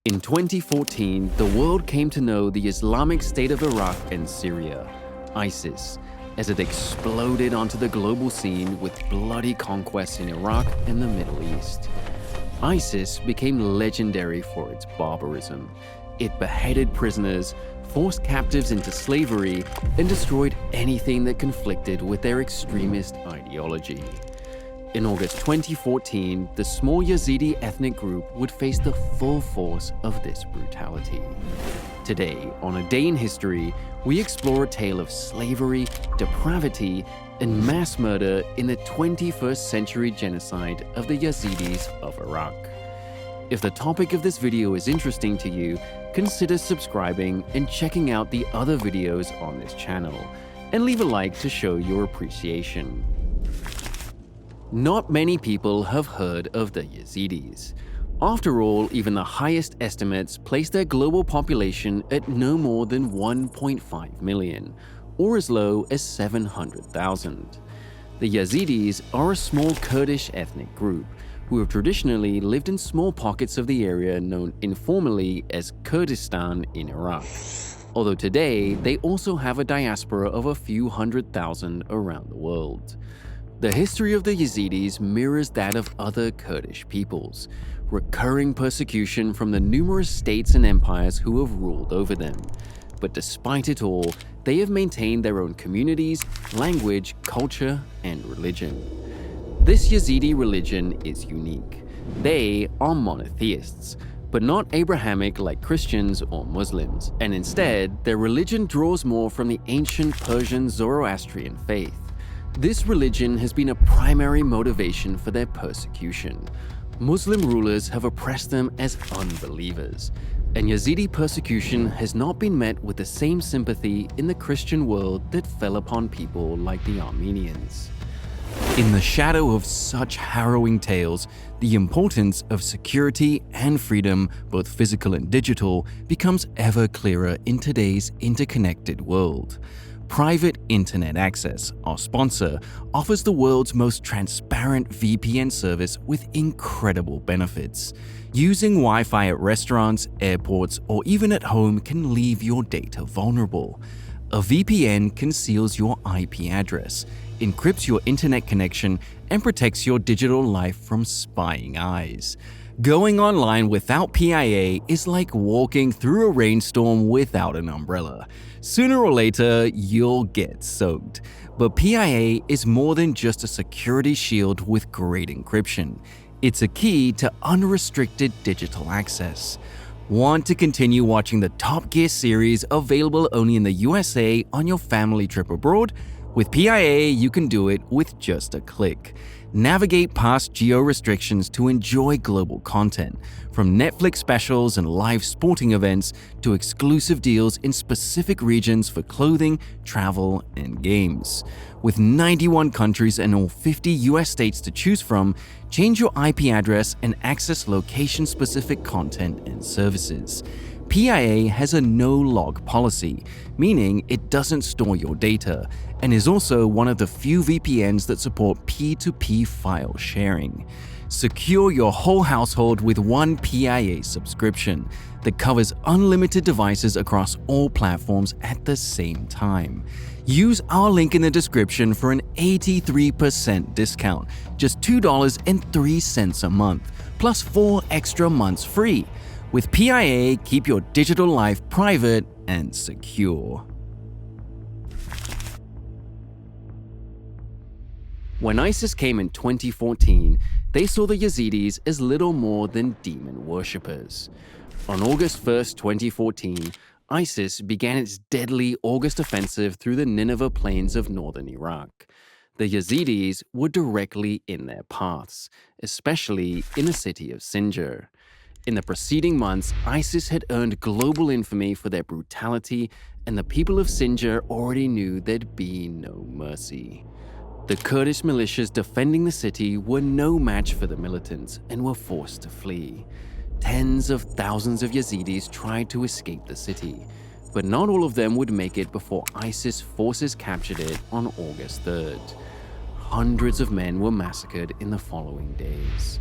In 2014, the world came to know the Islamic State of Iraq and Syria, ISIS, as it exploded onto the global scene with bloody conquests in Iraq and the Middle East. ISIS became legendary for its barbarism. It beheaded prisoners, forced captives into slavery, and destroyed anything that conflicted with their extremist ideology. In August 2014, the small Yazidi ethnic group would face the full force of this brutality. Today, on A Day in History, we explore a tale of slavery, depravity, and mass murder in the 21st century genocide of the Yazidis of Iraq. If the topic of this video is interesting to you, consider subscribing and checking out the other videos on this channel, and leave a like to show your appreciation. Not many people have heard of the Yazidis. After all, even the highest estimates place their global population at no more than 1.5 million, or as low as 700,000. The Yazidis are a small Kurdish ethnic group who have traditionally lived in small pockets of the area known informally as Kurdistan in Iraq. Although today, they also have a diaspora of a few 100,000 around the world. The history of the Yazidis mirrors that of other Kurdish peoples, recurring persecution from the numerous states and empires who have ruled over them. But despite it all, they have maintained their own communities, language, culture, and religion. This Yazidi religion is unique. They are monotheists, but not Abrahamic like Christians or Muslims, and instead, their religion draws more from the ancient Persian Zoroastrian faith. This religion has been a primary motivation for their persecution. Muslim rulers have oppressed them as unbelievers, and Yazidi persecution has not been met with the same sympathy in the Christian world that fell upon people like the Armenians. In the shadow of such harrowing tales, the importance of security and freedom, both physical and digital, becomes ever clearer in today's interconnected world. Private Internet Access, our sponsor, offers the world's most transparent VPN service with incredible benefits. Using Wi-Fi at restaurants, airports, or even at home can leave your data vulnerable. A VPN conceals your IP address, encrypts your internet connection, and protects your digital life from spying eyes. Going online without PIA is like walking through a rainstorm without an umbrella. Sooner or later, you'll get soaked. But PIA is more than just a security shield with great encryption. It's a key to unrestricted digital access. Want to continue watching the Top Gear series available only in the USA on your family trip abroad? With PIA, you can do it with just a click. Navigate past geo-restrictions to enjoy global content, from Netflix specials and live sporting events to exclusive deals in specific regions for clothing, travel, and games. With 91 countries and all 50 US states to choose from, change your IP address and access location-specific content and services. PIA has a no-log policy, meaning it doesn't store your data, and is also one of the few VPNs that support P2P file sharing. Secure your whole household with one PIA subscription that covers unlimited devices across all platforms at the same time. Use our link in the description for an 83% discount, just $2.03 a month, plus 4 extra months free. With PIA, keep your digital life private and secure. When ISIS came in 2014, they saw the Yazidis as little more than demon worshippers. On August 1st, 2014, ISIS began its deadly August offensive through the Nineveh plains of northern Iraq. The Yazidis were directly in their paths, especially in the city of Sinjar. In the preceding months, ISIS had earned global infamy for their brutality, and the people of Sinjar already knew there'd be no mercy. The Kurdish militias defending the city were no match for the militants and were forced to flee. Tens of thousands of Yazidis tried to escape the city, but not all of them would make it before ISIS forces captured it on August 3rd. Hundreds of men were massacred in the following days.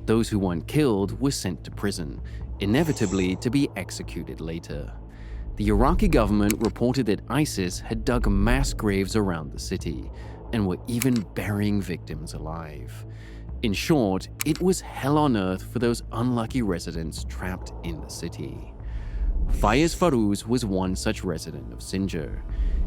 Those who weren't killed were sent to prison, inevitably to be executed later. The Iraqi government reported that ISIS had dug mass graves around the city and were even burying victims alive. In short, it was hell on earth for those unlucky residents trapped in the city. Fayez Farouz was one such resident of Sinjar.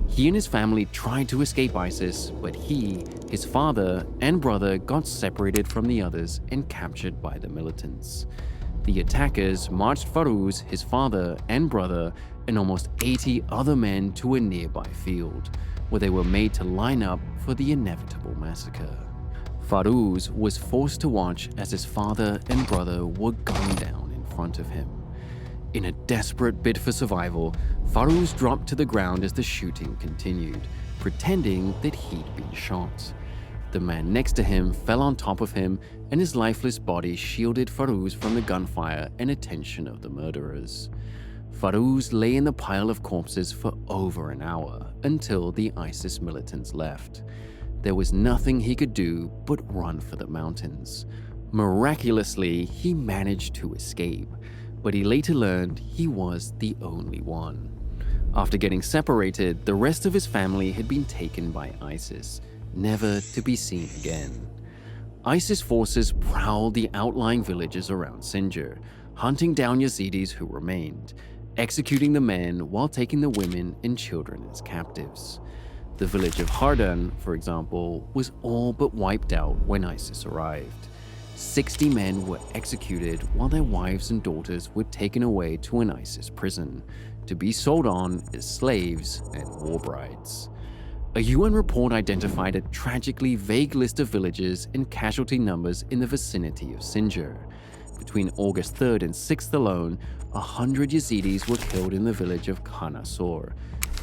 He and his family tried to escape ISIS, but he, his father, and brother got separated from the others and captured by the militants. The attackers marched Farouz, his father, and brother, and almost 80 other men to a nearby field, where they were made to line up for the inevitable massacre. Farouz was forced to watch as his father and brother were gunned down in front of him. In a desperate bid for survival, Farouz dropped to the ground as the shooting continued, pretending that he'd been shot. The man next to him fell on top of him, and his lifeless body shielded Farouz from the gunfire and attention of the murderers. Farouz lay in the pile of corpses for over an hour until the ISIS militants left. There was nothing he could do but run for the mountains. Miraculously, he managed to escape, but he later learned he was the only one. After getting separated, the rest of his family had been taken by ISIS, never to be seen again. ISIS forces prowled the outlying villages around Sinjar, hunting down Yazidis who remained, executing the men while taking the women and children as captives. The village of Hardan, for example, was all but wiped out when ISIS arrived. 60 men were executed while their wives and daughters were taken away to an ISIS prison to be sold on as slaves and war brides. A UN report identified a tragically vague list of villages and casualty numbers in the vicinity of Sinjar. Between August 3rd and 6th alone, 100 Yazidis were killed in the village of Khanasor,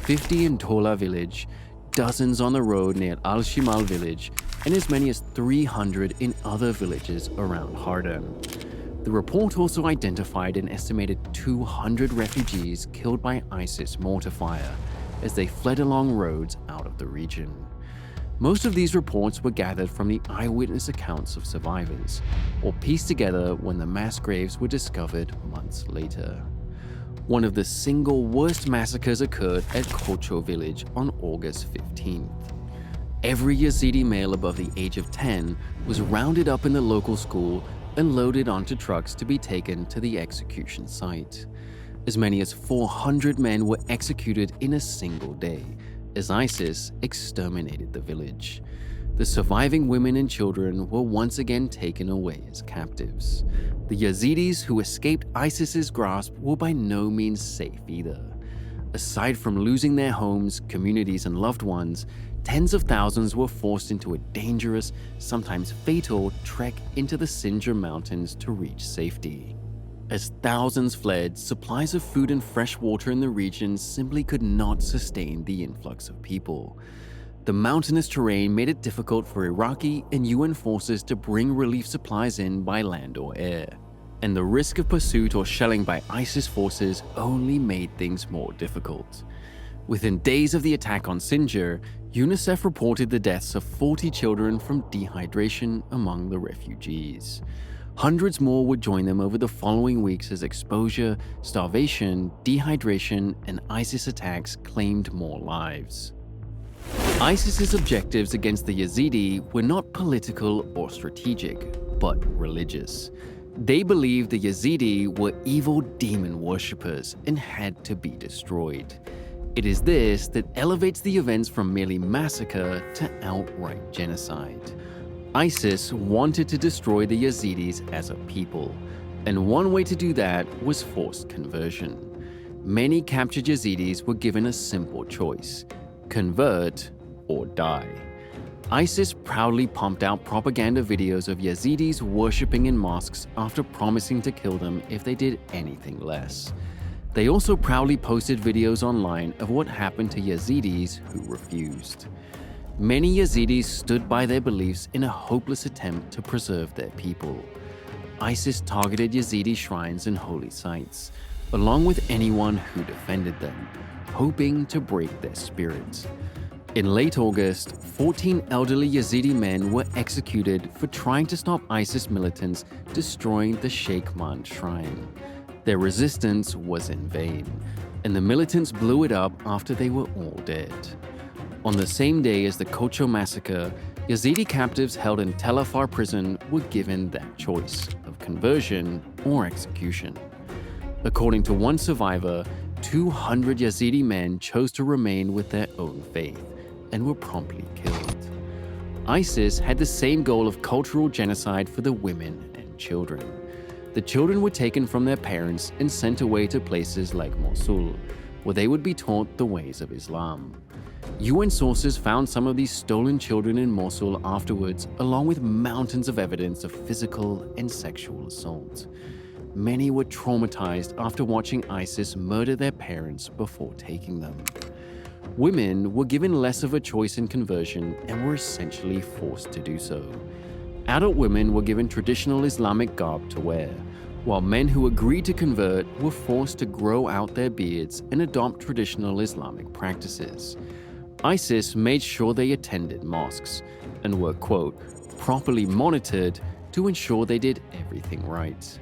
50 in Tola village, dozens on the road near Al-Shimal village, and as many as 300 in other villages around Hardan. The report also identified an estimated 200 refugees killed by ISIS mortar fire as they fled along roads out of the region. Most of these reports were gathered from the eyewitness accounts of survivors, or pieced together when the mass graves were discovered months later. One of the single worst massacres occurred at Kocho village on August 15th. Every Yazidi male above the age of 10 was rounded up in the local school and loaded onto trucks to be taken to the execution site. As many as 400 men were executed in a single day, as ISIS exterminated the village. The surviving women and children were once again taken away as captives. The Yazidis who escaped ISIS's grasp were by no means safe either. Aside from losing their homes, communities, and loved ones, tens of thousands were forced into a dangerous, sometimes fatal, trek into the Sinjar mountains to reach safety. As thousands fled, supplies of food and fresh water in the region simply could not sustain the influx of people. The mountainous terrain made it difficult for Iraqi and UN forces to bring relief supplies in by land or air, and the risk of pursuit or shelling by ISIS forces only made things more difficult. Within days of the attack on Sinjar, UNICEF reported the deaths of 40 children from dehydration among the refugees. Hundreds more would join them over the following weeks as exposure, starvation, dehydration, and ISIS attacks claimed more lives. ISIS's objectives against the Yazidi were not political or strategic, but religious. They believed the Yazidi were evil demon worshippers and had to be destroyed. It is this that elevates the events from merely massacre to outright genocide. ISIS wanted to destroy the Yazidis as a people, and one way to do that was forced conversion. Many captured Yazidis were given a simple choice: convert or die. ISIS proudly pumped out propaganda videos of Yazidis worshipping in mosques after promising to kill them if they did anything less. They also proudly posted videos online of what happened to Yazidis who refused. Many Yazidis stood by their beliefs in a hopeless attempt to preserve their people. ISIS targeted Yazidi shrines and holy sites, along with anyone who defended them, hoping to break their spirit. In late August, 14 elderly Yazidi men were executed for trying to stop ISIS militants destroying the Sheikh Mand shrine. Their resistance was in vain, and the militants blew it up after they were all dead. On the same day as the Kocho massacre, Yazidi captives held in Tel Afar prison were given that choice of conversion or execution. According to one survivor, 200 Yazidi men chose to remain with their own faith and were promptly killed. ISIS had the same goal of cultural genocide for the women and children. The children were taken from their parents and sent away to places like Mosul, where they would be taught the ways of Islam. UN sources found some of these stolen children in Mosul afterwards, along with mountains of evidence of physical and sexual assault. Many were traumatized after watching ISIS murder their parents before taking them. Women were given less of a choice in conversion and were essentially forced to do so. Adult women were given traditional Islamic garb to wear, while men who agreed to convert were forced to grow out their beards and adopt traditional Islamic practices. ISIS made sure they attended mosques and were, quote, properly monitored to ensure they did everything right.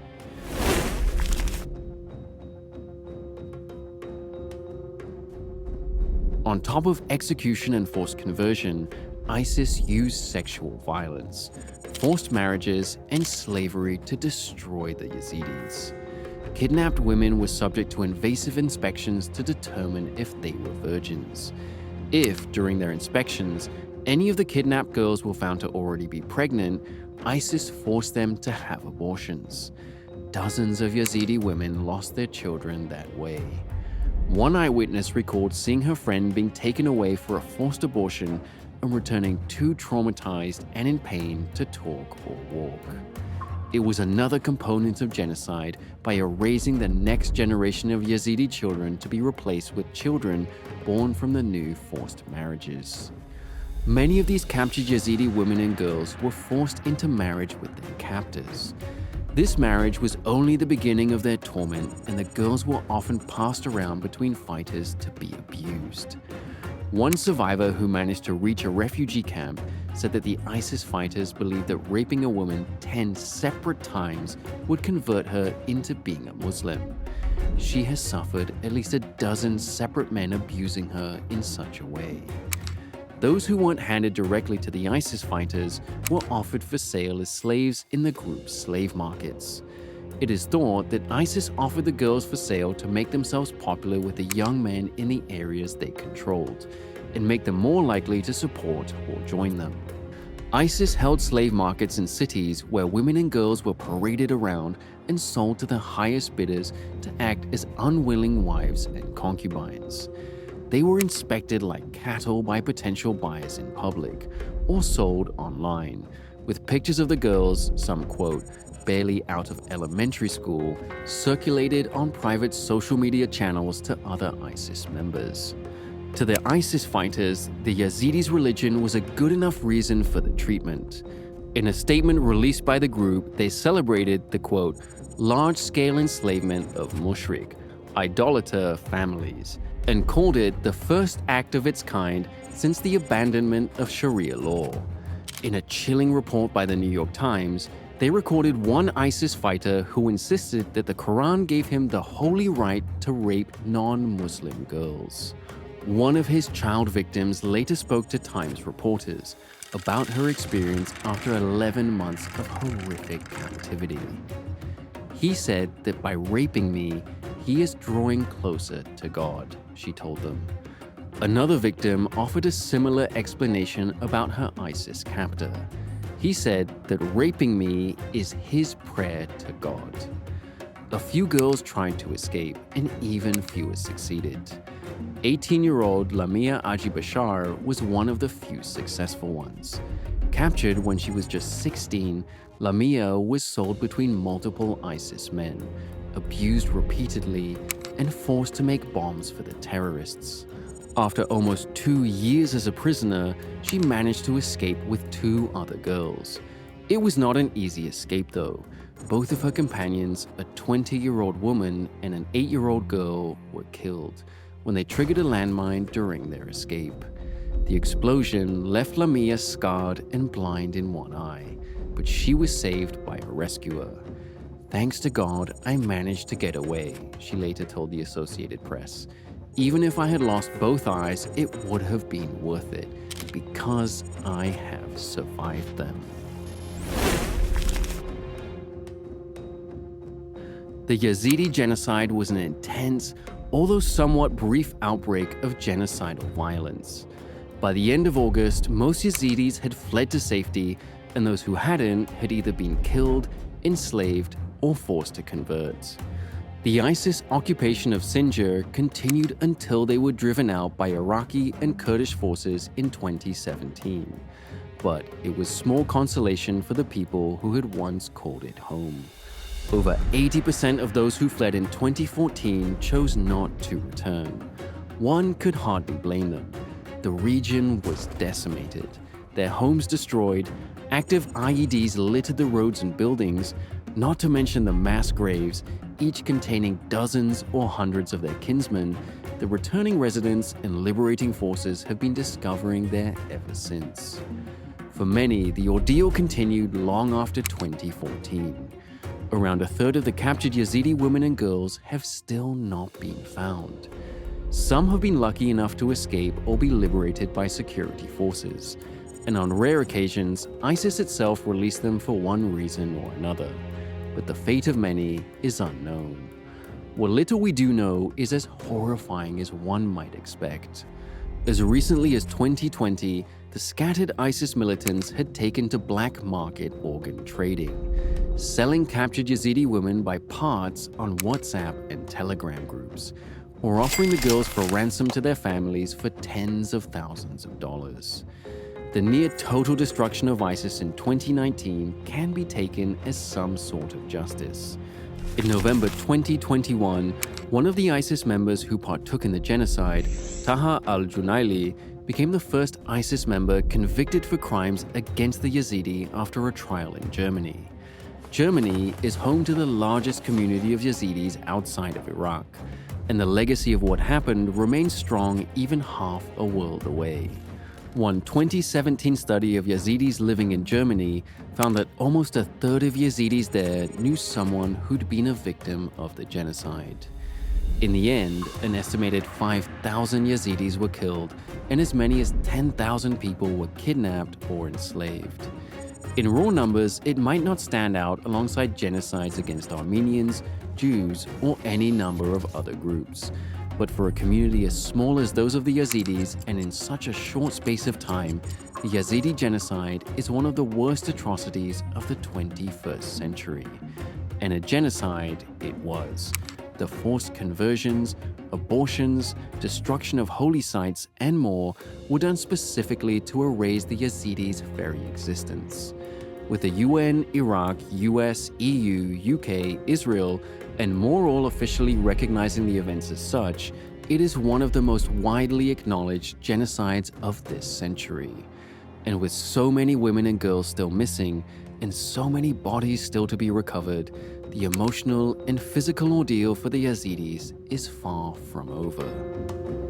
On top of execution and forced conversion, ISIS used sexual violence, forced marriages, and slavery to destroy the Yazidis. Kidnapped women were subject to invasive inspections to determine if they were virgins. If, during their inspections, any of the kidnapped girls were found to already be pregnant, ISIS forced them to have abortions. Dozens of Yazidi women lost their children that way. One eyewitness recalled seeing her friend being taken away for a forced abortion and returning too traumatized and in pain to talk or walk. It was another component of genocide by erasing the next generation of Yazidi children to be replaced with children born from the new forced marriages. Many of these captured Yazidi women and girls were forced into marriage with their captors. This marriage was only the beginning of their torment, and the girls were often passed around between fighters to be abused. One survivor who managed to reach a refugee camp said that the ISIS fighters believed that raping a woman 10 separate times would convert her into being a Muslim. She has suffered at least a dozen separate men abusing her in such a way. Those who weren't handed directly to the ISIS fighters were offered for sale as slaves in the group's slave markets. It is thought that ISIS offered the girls for sale to make themselves popular with the young men in the areas they controlled, and make them more likely to support or join them. ISIS held slave markets in cities where women and girls were paraded around and sold to the highest bidders to act as unwilling wives and concubines. They were inspected like cattle by potential buyers in public, or sold online, with pictures of the girls, some quote, barely out of elementary school, circulated on private social media channels to other ISIS members. To the ISIS fighters, the Yazidis' religion was a good enough reason for the treatment. In a statement released by the group, they celebrated the quote, large-scale enslavement of mushrik, idolater families, and called it the first act of its kind since the abandonment of Sharia law. In a chilling report by the New York Times, they recorded one ISIS fighter who insisted that the Quran gave him the holy right to rape non-Muslim girls. One of his child victims later spoke to Times reporters about her experience after 11 months of horrific captivity. He said that by raping me, he is drawing closer to God, she told them. Another victim offered a similar explanation about her ISIS captor. He said that raping me is his prayer to God. A few girls tried to escape, and even fewer succeeded. 18-year-old Lamia Aji Bashar was one of the few successful ones. Captured when she was just 16, Lamia was sold between multiple ISIS men, abused repeatedly, and forced to make bombs for the terrorists. After almost 2 years as a prisoner, she managed to escape with 2 other girls. It was not an easy escape though. Both of her companions, a 20-year-old woman and an 8-year-old girl, were killed when they triggered a landmine during their escape. The explosion left Lamia scarred and blind in one eye, but she was saved by a rescuer. "Thanks to God, I managed to get away," she later told the Associated Press. "Even if I had lost both eyes, it would have been worth it, because I have survived them." The Yazidi genocide was an intense, although somewhat brief outbreak of genocidal violence. By the end of August, most Yazidis had fled to safety, and those who hadn't had either been killed, enslaved, or forced to convert. The ISIS occupation of Sinjar continued until they were driven out by Iraqi and Kurdish forces in 2017. But it was small consolation for the people who had once called it home. Over 80% of those who fled in 2014 chose not to return. One could hardly blame them. The region was decimated, their homes destroyed, active IEDs littered the roads and buildings, not to mention the mass graves, each containing dozens or hundreds of their kinsmen. The returning residents and liberating forces have been discovering there ever since. For many, the ordeal continued long after 2014. Around a third of the captured Yazidi women and girls have still not been found. Some have been lucky enough to escape or be liberated by security forces, and on rare occasions, ISIS itself released them for one reason or another. But the fate of many is unknown. What little we do know is as horrifying as one might expect. As recently as 2020, the scattered ISIS militants had taken to black market organ trading, selling captured Yazidi women by parts on WhatsApp and Telegram groups, or offering the girls for ransom to their families for tens of thousands of dollars. The near total destruction of ISIS in 2019 can be taken as some sort of justice. In November 2021, one of the ISIS members who partook in the genocide, Taha al-Junaili, became the first ISIS member convicted for crimes against the Yazidi after a trial in Germany. Germany is home to the largest community of Yazidis outside of Iraq, and the legacy of what happened remains strong even half a world away. One 2017 study of Yazidis living in Germany found that almost a third of Yazidis there knew someone who'd been a victim of the genocide. In the end, an estimated 5,000 Yazidis were killed, and as many as 10,000 people were kidnapped or enslaved. In raw numbers, it might not stand out alongside genocides against Armenians, Jews, or any number of other groups. But for a community as small as those of the Yazidis, and in such a short space of time, the Yazidi genocide is one of the worst atrocities of the 21st century. And a genocide it was. The forced conversions, abortions, destruction of holy sites, and more were done specifically to erase the Yazidis' very existence. With the UN, Iraq, US, EU, UK, Israel, and more all officially recognizing the events as such, it is one of the most widely acknowledged genocides of this century. And with so many women and girls still missing, and so many bodies still to be recovered, the emotional and physical ordeal for the Yazidis is far from over.